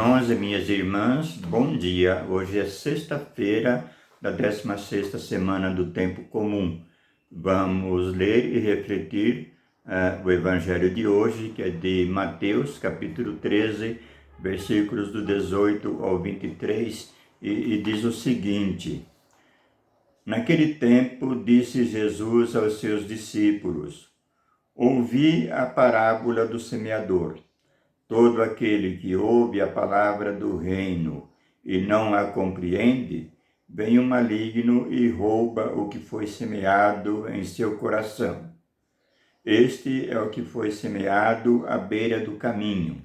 Irmãos e minhas irmãs, bom dia. Hoje é sexta-feira da 16ª semana do Tempo Comum. Vamos ler e refletir o Evangelho de hoje, que é de Mateus, capítulo 13, versículos do 18 ao 23, e diz o seguinte: Naquele tempo, disse Jesus aos seus discípulos: Ouvi a parábola do semeador. Todo aquele que ouve a palavra do reino e não a compreende, vem o maligno e rouba o que foi semeado em seu coração. Este é o que foi semeado à beira do caminho.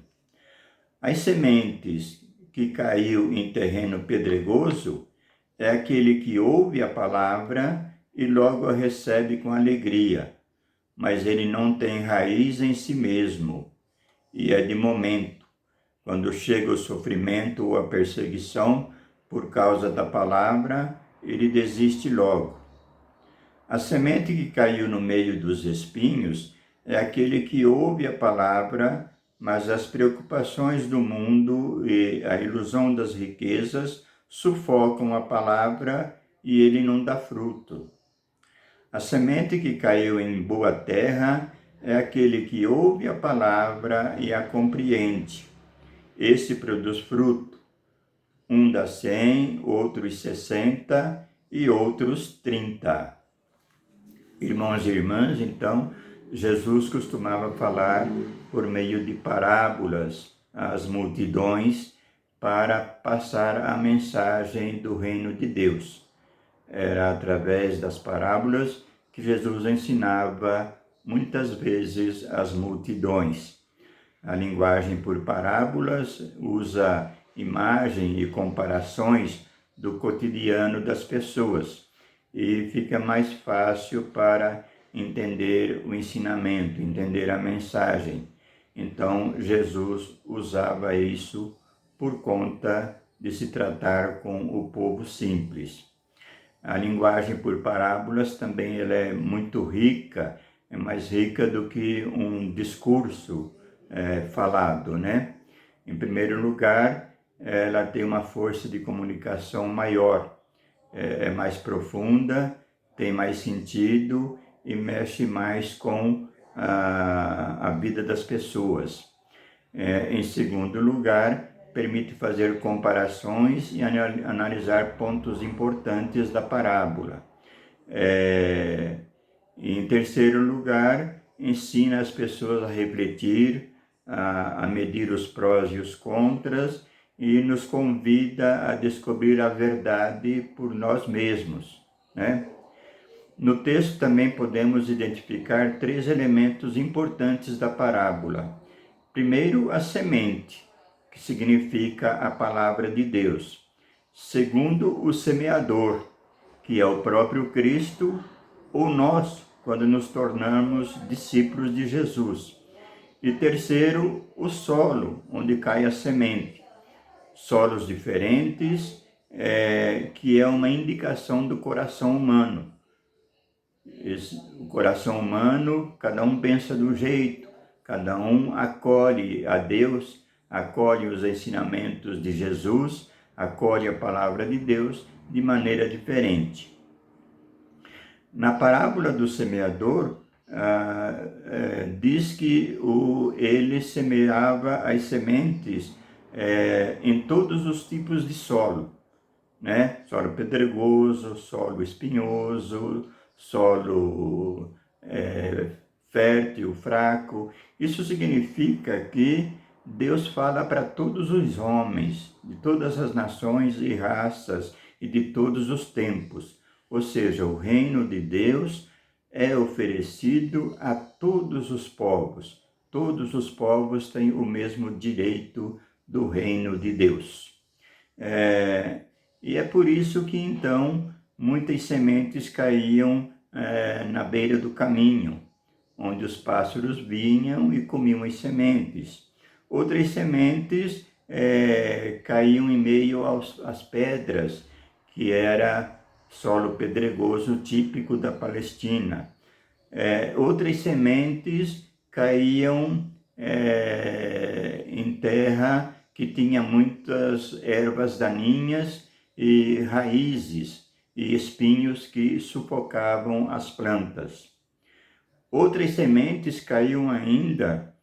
As sementes que caiu em terreno pedregoso é aquele que ouve a palavra e logo a recebe com alegria, mas ele não tem raiz em si mesmo. E é de momento, quando chega o sofrimento ou a perseguição por causa da palavra, ele desiste logo. A semente que caiu no meio dos espinhos é aquele que ouve a palavra, mas as preocupações do mundo e a ilusão das riquezas sufocam a palavra e ele não dá fruto. A semente que caiu em boa terra é aquele que ouve a palavra e a compreende. Esse produz fruto. Um dá 100, outros 60 e outros 30. Irmãos e irmãs, então, Jesus costumava falar por meio de parábolas às multidões para passar a mensagem do reino de Deus. Era através das parábolas que Jesus ensinava muitas vezes as multidões. A linguagem por parábolas usa imagem e comparações do cotidiano das pessoas e fica mais fácil para entender o ensinamento, entender a mensagem. Então, Jesus usava isso por conta de se tratar com o povo simples. A linguagem por parábolas também ela é muito rica, é mais rica do que um discurso falado, né? Em primeiro lugar, ela tem uma força de comunicação maior, é mais profunda, tem mais sentido e mexe mais com a vida das pessoas. Em segundo lugar, permite fazer comparações e analisar pontos importantes da parábola. Em terceiro lugar, ensina as pessoas a refletir, a medir os prós e os contras e nos convida a descobrir a verdade por nós mesmos, né? No texto também podemos identificar 3 elementos importantes da parábola. Primeiro, a semente, que significa a palavra de Deus. Segundo, o semeador, que é o próprio Cristo, ou nós, quando nos tornamos discípulos de Jesus. E terceiro, o solo, onde cai a semente. Solos diferentes, que é uma indicação do coração humano. O coração humano, cada um pensa de um jeito, cada um acolhe a Deus, acolhe os ensinamentos de Jesus, acolhe a palavra de Deus de maneira diferente. Na parábola do semeador, diz que ele semeava as sementes em todos os tipos de solo, né? Solo pedregoso, solo espinhoso, solo fértil, fraco. Isso significa que Deus fala para todos os homens, de todas as nações e raças e de todos os tempos. Ou seja, o reino de Deus é oferecido a todos os povos. Todos os povos têm o mesmo direito do reino de Deus. E é por isso que, então, muitas sementes caíam na beira do caminho, onde os pássaros vinham e comiam as sementes. Outras sementes caíam em meio às pedras, que era solo pedregoso típico da Palestina. Outras sementes caíam em terra que tinha muitas ervas daninhas e raízes e espinhos que sufocavam as plantas. Outras sementes caíam ainda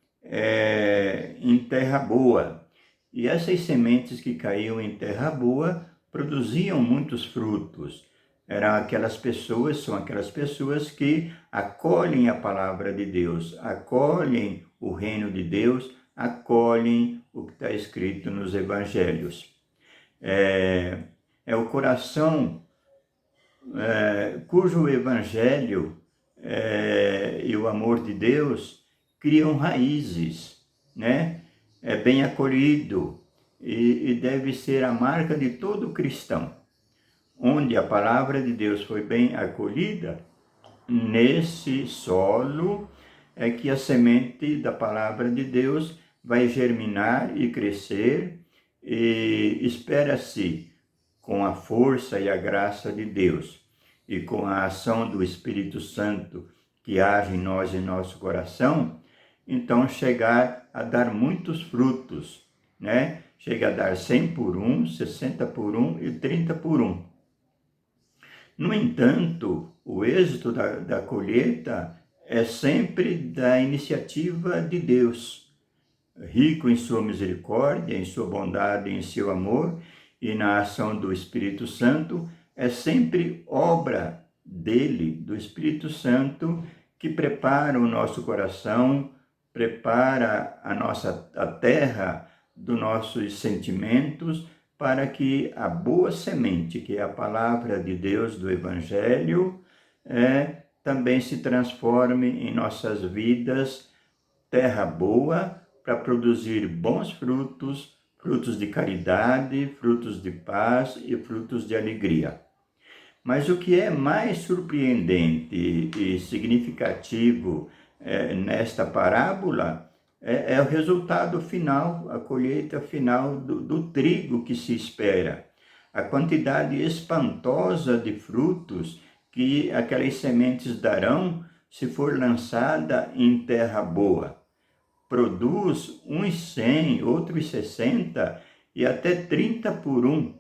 em terra boa, e essas sementes que caíam em terra boa produziam muitos frutos. São aquelas pessoas que acolhem a palavra de Deus, acolhem o reino de Deus, acolhem o que está escrito nos evangelhos. É o coração cujo evangelho e o amor de Deus criam raízes, né? É bem acolhido e deve ser a marca de todo cristão. Onde a palavra de Deus foi bem acolhida, nesse solo é que a semente da palavra de Deus vai germinar e crescer, e espera-se, com a força e a graça de Deus e com a ação do Espírito Santo que age em nós e em nosso coração, então chegar a dar muitos frutos, né? Chega a dar 100 por 1, 60 por 1 e 30 por 1. No entanto, o êxito da colheita é sempre da iniciativa de Deus, rico em sua misericórdia, em sua bondade, em seu amor, e na ação do Espírito Santo, é sempre obra dele, do Espírito Santo, que prepara o nosso coração, prepara a terra dos nossos sentimentos, para que a boa semente, que é a palavra de Deus do Evangelho, também se transforme em nossas vidas terra boa, para produzir bons frutos, frutos de caridade, frutos de paz e frutos de alegria. Mas o que é mais surpreendente e significativo nesta parábola é o resultado final, a colheita final do trigo que se espera. A quantidade espantosa de frutos que aquelas sementes darão se for lançada em terra boa. Produz uns 100, outros 60 e até 30 por 1.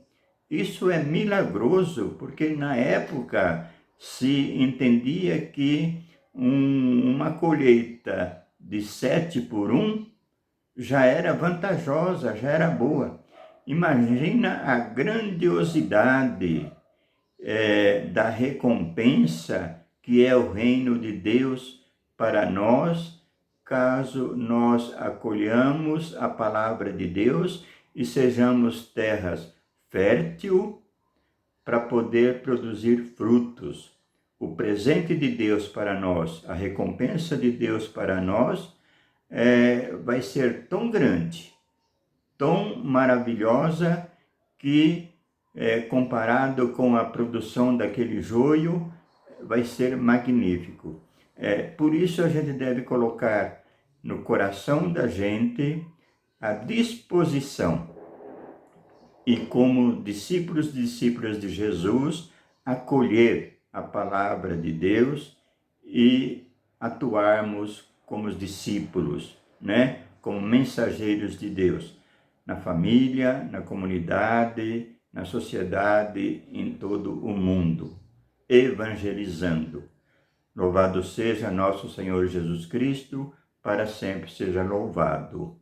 Isso é milagroso, porque na época se entendia que uma colheita de 7 por 1 já era vantajosa, já era boa. Imagina a grandiosidade da recompensa que é o reino de Deus para nós, caso nós acolhamos a palavra de Deus e sejamos terras fértil para poder produzir frutos. O presente de Deus para nós, a recompensa de Deus para nós, vai ser tão grande, tão maravilhosa, que comparado com a produção daquele joio, vai ser magnífico. Por isso a gente deve colocar no coração da gente a disposição, e como discípulos e discípulas de Jesus, acolher a palavra de Deus e atuarmos como os discípulos, né? Como mensageiros de Deus, na família, na comunidade, na sociedade, em todo o mundo, evangelizando. Louvado seja nosso Senhor Jesus Cristo, para sempre seja louvado.